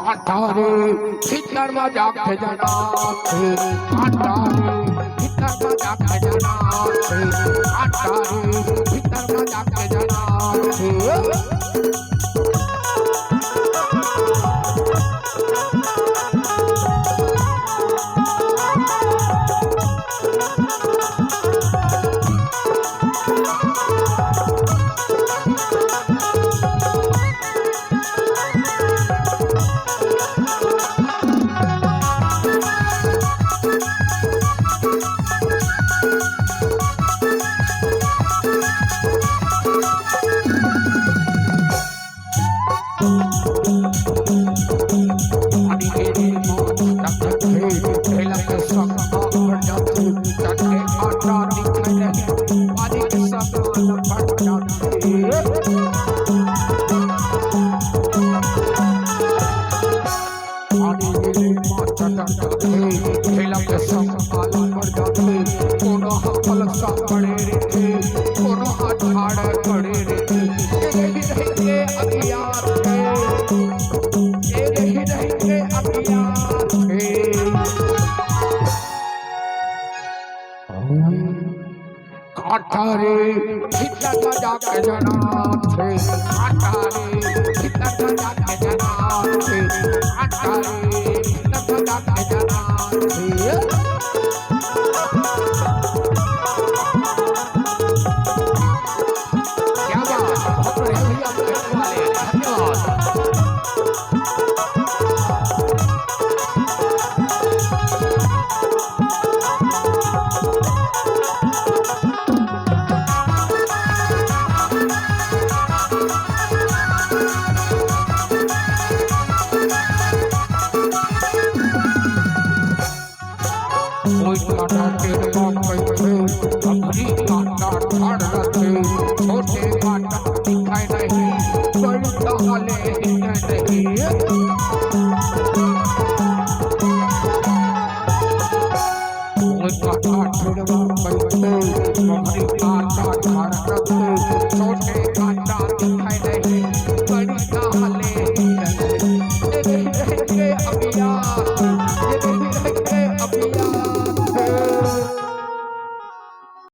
काटारे भीतर में जाके जाना थे काटारे भीतर में जाके जाना थे काटारे भीतर में जाके जाना थे काटारे भीतर में जाके जाना थे काटारे भीतर में जाके जाना थे काटारे भीतर में जाके जाना थे क्या बात बहुत बढ़िया भैया कहने वाले धन्यवाद छोटे काटा दिखाई नहीं बड़ा हाले नहीं छोटे काटा दिखाई नहीं